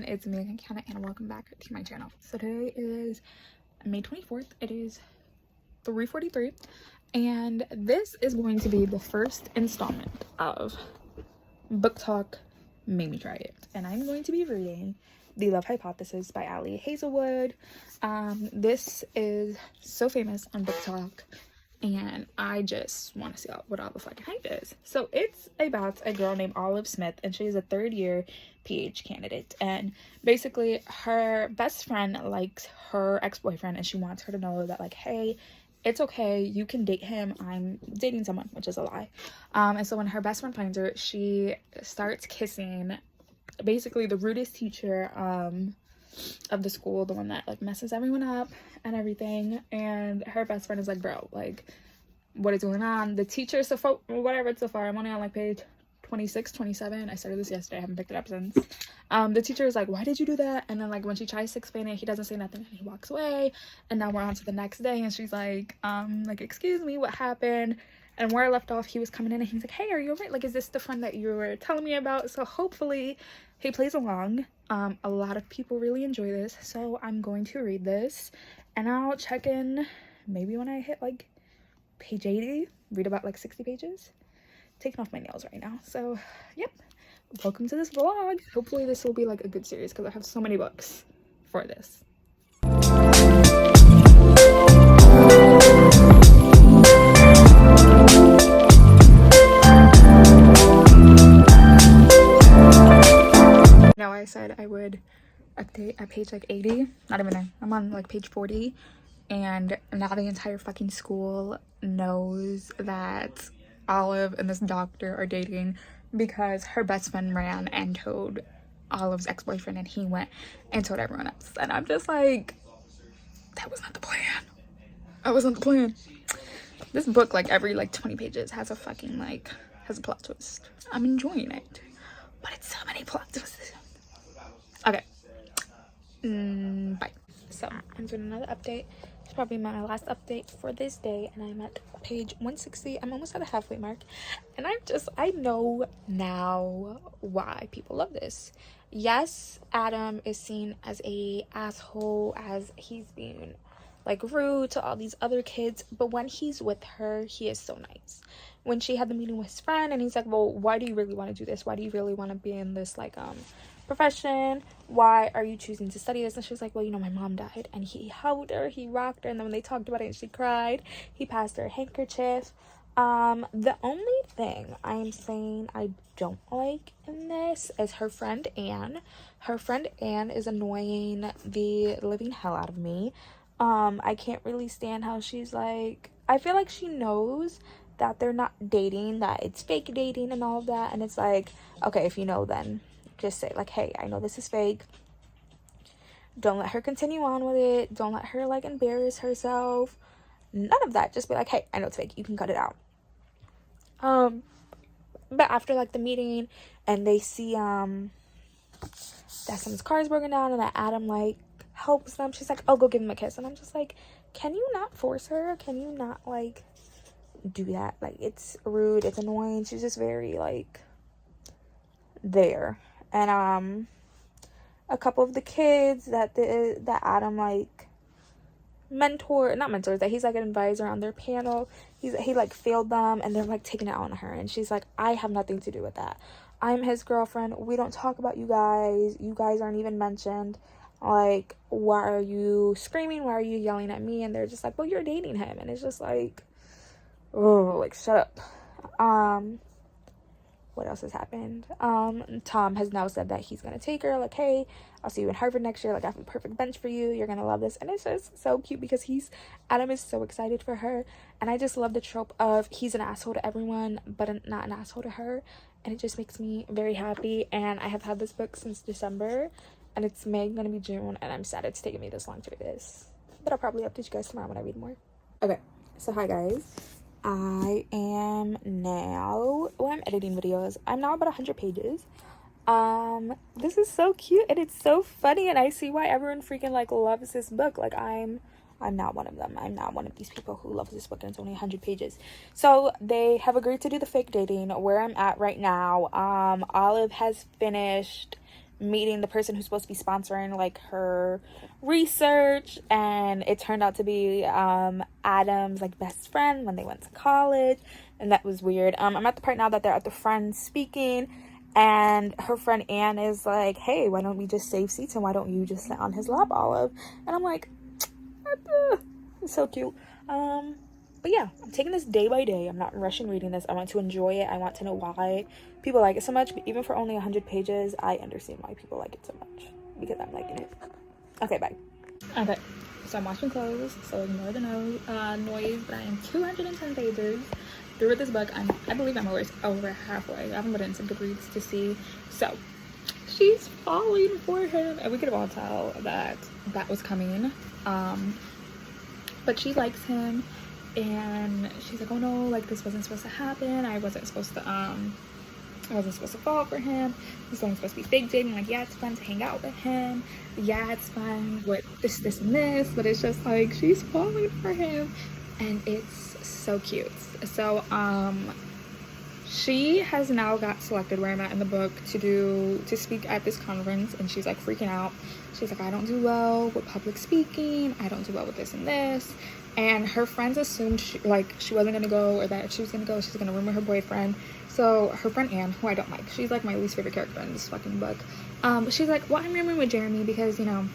it's me again, Kiana, and welcome back to my channel. So today is May 24th. It is 3:43, and this is going to be the first installment of Booktok Made Me Try It. And I'm going to be reading The Love Hypothesis by Ali Hazelwood. This is so famous on Booktok, and I just want to see what all the fucking hype is. So it's about a girl named Olive Smith, and she's a third-year PhD candidate. And basically, her best friend likes her ex-boyfriend, and she wants her to know that, like, hey, it's okay, you can date him, I'm dating someone, which is a lie. And so when her best friend finds her, she starts kissing basically the rudest teacher of the school, the one that like messes everyone up and everything. And her best friend is like, bro, like, what is going on? The teacher, so whatever, it's so far, I'm only on like page 26, 27. I started this yesterday, I haven't picked it up since. The teacher is like, why did you do that? And then like when she tries to explain it, he doesn't say nothing and he walks away. And now we're on to the next day, and she's like, excuse me, what happened? And where I left off, he was coming in and he's like, hey, are you alright? Like, is this the friend that you were telling me about? So hopefully he plays along. A lot of people really enjoy this, so I'm going to read this and I'll check in maybe when I hit like page 80, read about like 60 pages. Taking off my nails right now. So yep, welcome to this vlog. Hopefully this will be like a good series because I have so many books for this. Now I said I would update at page like 80, not even there, I'm on like page 40, and now the entire fucking school knows that Olive and this doctor are dating because her best friend ran and told Olive's ex-boyfriend, and he went and told everyone else. And I'm just like, that was not the plan. That wasn't the plan. This book, like every like 20 pages has a fucking like, has a plot twist. I'm enjoying it, but it's so many plot twists. Okay, bye. So I'm doing another update. It's probably my last update for this day, and I'm at page 160. I'm almost at the halfway mark, and I know now why people love this. Yes, Adam is seen as a asshole, as he's being like rude to all these other kids, but when he's with her, he is so nice. When she had the meeting with his friend and he's like, well, why do you really want to do this? Why do you really want to be in this like profession? Why are you choosing to study this? And she was like, well, you know, my mom died. And he held her, he rocked her, and then when they talked about it and she cried, he passed her a handkerchief. The only thing I'm saying I don't like in this is her friend Anne. Her friend Anne is annoying the living hell out of me. I can't really stand how she's like, I feel like she knows that they're not dating, that it's fake dating and all of that, and it's like, okay, if you know, then just say like, hey, I know this is fake. Don't let her continue on with it. Don't let her like embarrass herself. None of that. Just be like, hey, I know it's fake, you can cut it out. But after like the meeting and they see that someone's car is broken down and that Adam like helps them, she's like, oh, go give him a kiss. And I'm just like, can you not force her? Can you not like do that? Like, it's rude, it's annoying. She's just very like there. And a couple of the kids that Adam like that he's like an advisor on their panel, he like failed them, and they're like taking it out on her, and she's like, I have nothing to do with that. I'm his girlfriend. We don't talk about you guys aren't even mentioned. Like, why are you screaming? Why are you yelling at me? And they're just like, well, you're dating him. And it's just like, oh, like, shut up. What else has happened? Tom has now said that he's gonna take her, like, hey, I'll see you in Harvard next year, like, I have a perfect bench for you, you're gonna love this. And it's just so cute because Adam is so excited for her, and I just love the trope of he's an asshole to everyone but not an asshole to her, and it just makes me very happy. And I have had this book since December, and it's May, gonna be June, and I'm sad it's taken me this long to read this, but I'll probably update you guys tomorrow when I read more. Okay, so hi guys. I am now, well, I'm editing videos. I'm now about 100 pages. This is so cute and it's so funny, and I see why everyone freaking like loves this book. Like, I'm not one of them. I'm not one of these people who loves this book and it's only 100 pages. So they have agreed to do the fake dating. Where I'm at right now, Olive has finished meeting the person who's supposed to be sponsoring like her research, and it turned out to be Adam's like best friend when they went to college, and that was weird. I'm at the part now that they're at the friends speaking, and her friend Anne is like, hey, why don't we just save seats and why don't you just sit on his lap, Olive? And I'm like, it's so cute. But yeah, I'm taking this day by day. I'm not rushing reading this. I want to enjoy it. I want to know why people like it so much. But even for only 100 pages, I understand why people like it so much, because I'm liking it. Okay, bye. Okay, so I'm washing clothes, so ignore the noise, but I am 210 pages through with this book. I believe I'm over halfway. I haven't put it into Goodreads to see. So she's falling for him, and we could all tell that was coming. But she likes him, and she's like, oh no, like this wasn't supposed to happen. I wasn't supposed to fall for him. This wasn't supposed to be fake dating. Like, yeah, it's fun to hang out with him. Yeah, it's fun with this and this, but it's just like she's falling for him, and it's so cute. So she has now got selected where I'm at in the book to speak at this conference, and she's like freaking out. She's like, I don't do well with public speaking. I don't do well with this and this. And her friends assumed she wasn't gonna go, or that if she was gonna go, she's gonna rumor her boyfriend. So her friend Anne, who I don't like, she's like my least favorite character in this fucking book. But she's like, well, I'm rooming with Jeremy because, you know,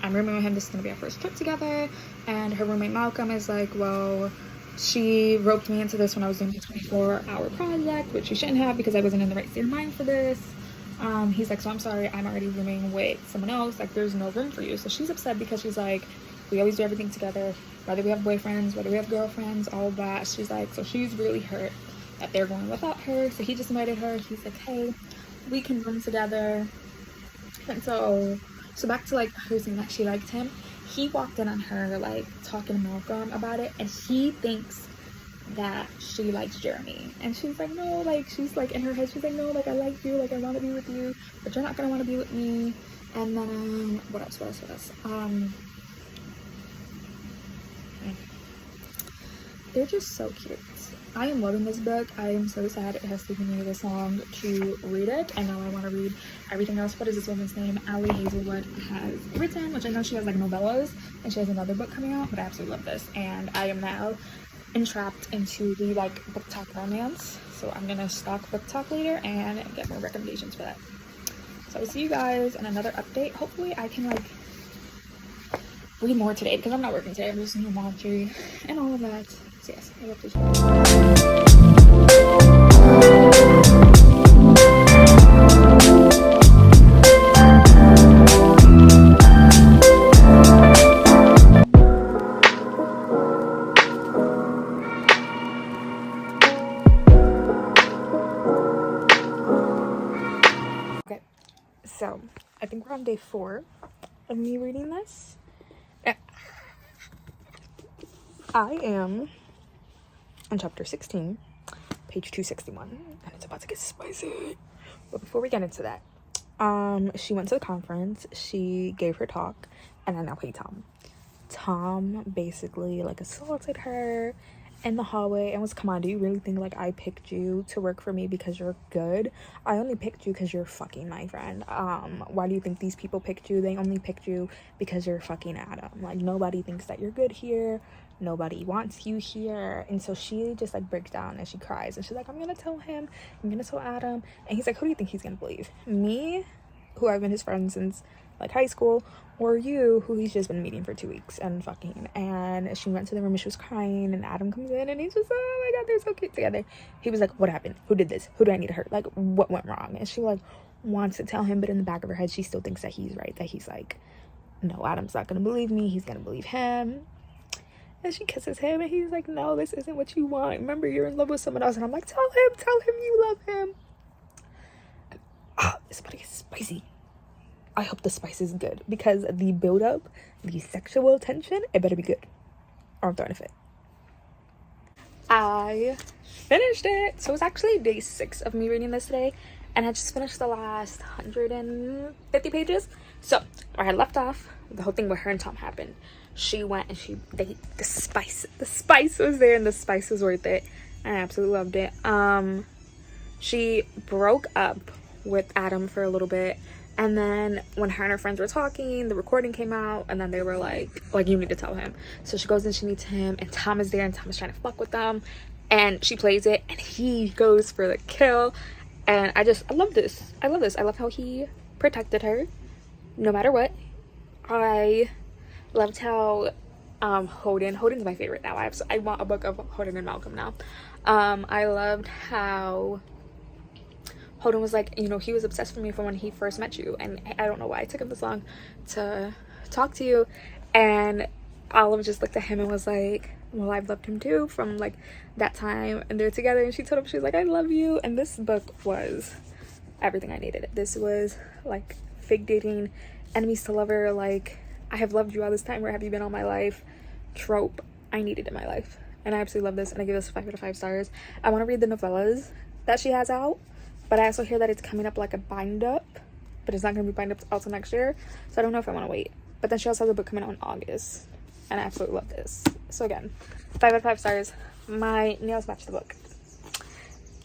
I'm rooming with him. This is gonna be our first trip together. And her roommate Malcolm is like, well, she roped me into this when I was doing a 24-hour project, which she shouldn't have because I wasn't in the right state of mind for this. He's like, so I'm sorry, I'm already rooming with someone else. Like, there's no room for you. So she's upset because she's like, we always do everything together, whether we have boyfriends, whether we have girlfriends, all of that. She's like, so she's really hurt that they're going without her. So he just invited her. He's like, hey, we can room together. And so back to like her saying that she liked him. He walked in on her like talking to Malcolm about it, and he thinks that she likes Jeremy, and she's like, no, like she's like in her head, she's like, no, like I like you, like I want to be with you, but you're not gonna want to be with me. And then what else? They're just so cute. I am loving this book. I am so sad it has taken me this long to read it, and now I want to read everything else. What is this woman's name? Allie Hazelwood has written, which I know she has like novellas, and she has another book coming out, but I absolutely love this, and I am now entrapped into the like Booktok romance, so I'm gonna stalk Booktok later and get more recommendations for that. So I'll see you guys in another update. Hopefully I can like read more today because I'm not working today. I'm just doing laundry and all of that. So yes, I love this. Okay, so I think we're on day 4 of me reading this. I am on chapter 16, page 261, and it's about to get spicy. But before we get into that, she went to the conference, she gave her talk, and I now hate Tom. Tom basically like assaulted her in the hallway and was, come on, do you really think like I picked you to work for me because you're good? I only picked you because you're fucking my friend. Why do you think these people picked you? They only picked you because you're fucking Adam. Like, nobody thinks that you're good here. Nobody wants you here. And so she just like breaks down and she cries and she's like, I'm gonna tell him, I'm gonna tell Adam. And he's like, who do you think he's gonna believe? Me, who I've been his friend since like high school, or you, who he's just been meeting for 2 weeks and fucking? And she went to the room and she was crying, and Adam comes in and he's just, oh my god, they're so cute together. He was like, what happened? Who did this? Who do I need to hurt? Like, what went wrong? And she like wants to tell him, but in the back of her head she still thinks that he's right, that he's like, no, Adam's not gonna believe me, he's gonna believe him. And she kisses him and he's like, no, this isn't what you want, remember, you're in love with someone else. And I'm like, tell him you love him. This body is spicy. I hope the spice is good, because the build up, the sexual tension, it better be good, or I'm throwing a fit. I finished it. So it's actually day 6 of me reading this today, and I just finished the last 150 pages. So where I left off, the whole thing with her and Tom happened. She went and the spice was there, and the spice was worth it. I absolutely loved it. She broke up with Adam for a little bit And then when her and her friends were talking, the recording came out, and then they were like you need to tell him. So she goes and she meets him, and Tom is there, and Tom is trying to fuck with them, and she plays it, and he goes for the kill. And I love this. I love how he protected her no matter what. I loved how Holden's my favorite now. I want a book of Holden and Malcolm now. I loved how Holden was like, you know, he was obsessed with me from when he first met you, and I don't know why it took him this long to talk to you. And Olive just looked at him and was like, well, I've loved him too from like that time, and they're together. And she told him, she was like, I love you. And this book was everything I needed. This was like fake dating, enemies to lover, like I have loved you all this time, where have you been all my life trope I needed in my life. And I absolutely love this, and I give this 5 out of 5 stars. I want to read the novellas that she has out, but I also hear that it's coming up like a bind up, but it's not going to be bind up until next year, so I don't know if I want to wait. But then she also has a book coming out in August, and I absolutely love this. So again, 5 out of 5 stars. My nails match the book.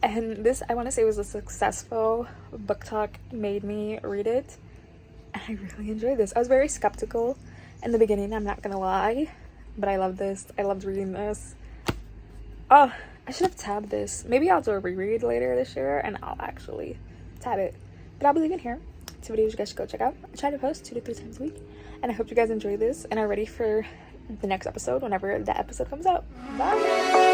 And this, I want to say, was a successful Booktok. Made me read it, and I really enjoyed this. I was very skeptical in the beginning, I'm not gonna lie, but I love this. I loved reading this. Oh, I should have tabbed this. Maybe I'll do a reread later this year, and I'll actually tab it. But I'll be leaving here 2 videos you guys should go check out. I try to post 2 to 3 times a week, and I hope you guys enjoy this and are ready for the next episode whenever that episode comes out. Bye!